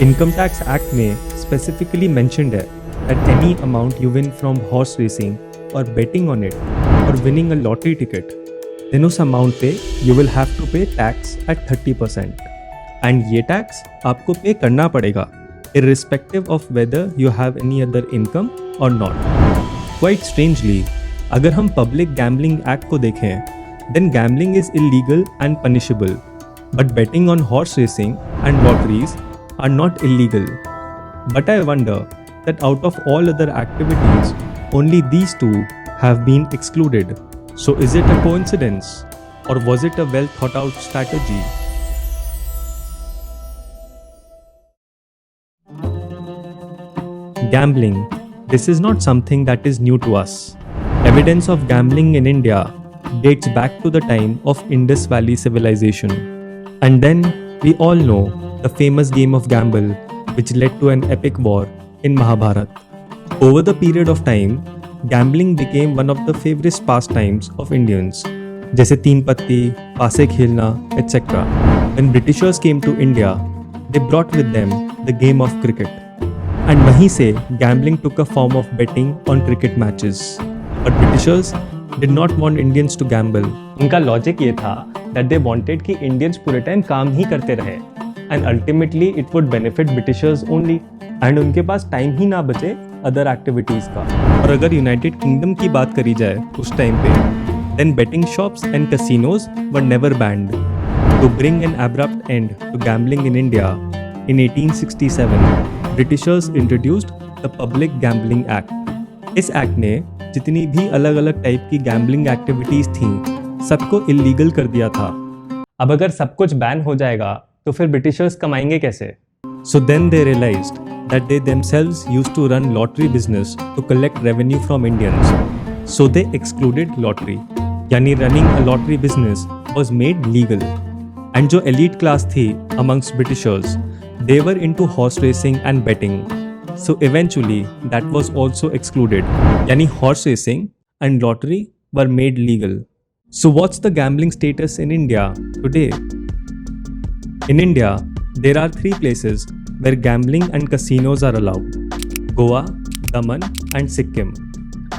Income tax act में specifically mentioned है that any amount you win from horse racing or betting on it or winning a lottery ticket, then उस amount पे you will have to pay tax at 30%. And ये tax आपको पे करना पड़ेगा irrespective of whether you have any other income or not. Quite strangely, अगर हम Public Gambling Act को देखें, then gambling is illegal and punishable, but betting on horse racing and lotteries are not illegal. But I wonder that out of all other activities, only these two have been excluded. So is it a coincidence or was it a well thought out strategy? Gambling. This is not something that is new to us. Evidence of gambling in India dates back to the time of Indus Valley civilization. And then we all know the famous game of gamble which led to an epic war in Mahabharata. Over the period of time, gambling became one of the favorite pastimes of Indians, जैसे तीन पत्ती, पासे खेलना, etc. When Britishers came to India, they brought with them the game of cricket. And वहीं से gambling took a form of betting on cricket matches. But Britishers did not want Indians to gamble. उनका logic ये था that they wanted कि Indians पूरे time काम ही करते रहे. And ultimately it would benefit Britishers only. And उनके पास time ही ना बचे अदर एक्टिविटीज़ का. और अगर यूनाइटेड किंगडम की बात करी जाए उस टाइम पे, then betting shops and casinos were never banned. To bring an abrupt end to gambling in India in 1867, britishers introduced the public gambling act. इस एक्ट ने जितनी भी अलग अलग टाइप की गैम्बलिंग एक्टिविटीज़ थी सबको इलीगल कर दिया था. अब अगर सब कुछ बैन हो जाएगा तो फिर ब्रिटिशर्स कमाएंगे कैसे? So then they realized that they themselves used to run lottery business to collect revenue from Indians. So they excluded lottery. यानी running a lottery business was made legal. And जो elite class थी amongst Britishers, they were into horse racing and betting. So eventually that was also excluded. यानी horse racing and lottery were made legal. So what's the gambling status in India today? In India, there are three places where gambling and casinos are allowed: Goa, Daman and Sikkim.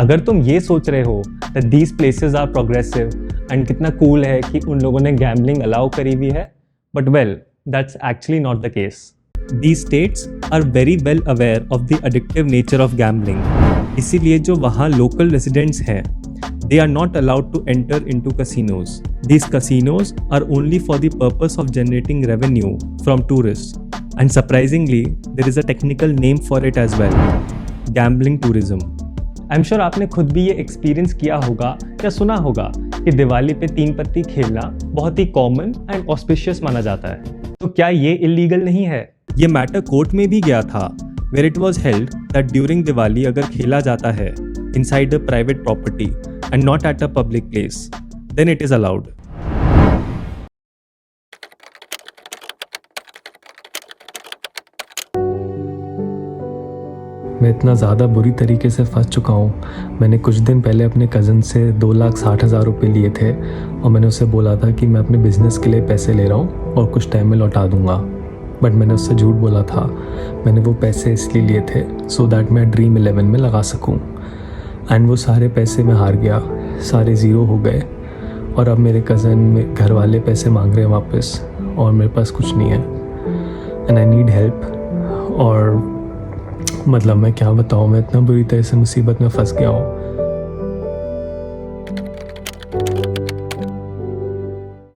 अगर तुम ये सोच रहे हो that these places are progressive and कितना cool है कि उन लोगों ने gambling allow करी हुई है, but well, that's actually not the case. These states are very well aware of the addictive nature of gambling. इसीलिए जो वहाँ local residents हैं, they are not allowed to enter into casinos. These casinos are only for the purpose of generating revenue from tourists. And surprisingly, there is a technical name for it as well: gambling tourism. I'm sure आपने खुद भी ये experience किया होगा या सुना होगा कि दिवाली पे तीन पत्ती खेलना बहुत ही कॉमन एंड ऑस्पिशियस माना जाता है. तो क्या ये इलीगल नहीं है? ये मैटर कोर्ट में भी गया था, where it was held that during Diwali अगर खेला जाता है inside a private property and not at a public place, then it is allowed. मैं इतना ज़्यादा बुरी तरीके से फंस चुका हूँ. मैंने कुछ दिन पहले अपने कज़न से 2,60,000 रुपये लिए थे और मैंने उससे बोला था कि मैं अपने बिज़नेस के लिए पैसे ले रहा हूँ और कुछ टाइम में लौटा दूँगा. बट मैंने उससे झूठ बोला था. मैंने वो पैसे इसलिए लिए थे सो दैट मैं ड्रीम 11 में लगा सकूँ. एंड वो सारे पैसे मैं हार गया, सारे ज़ीरो हो गए और अब मेरे कज़न में घर वाले पैसे मांग रहे हैं वापस और मेरे पास कुछ नहीं है. And I need help. और मतलब मैं क्या बताऊँ, मैं इतना बुरी तरह से मुसीबत में फंस गया हूँ.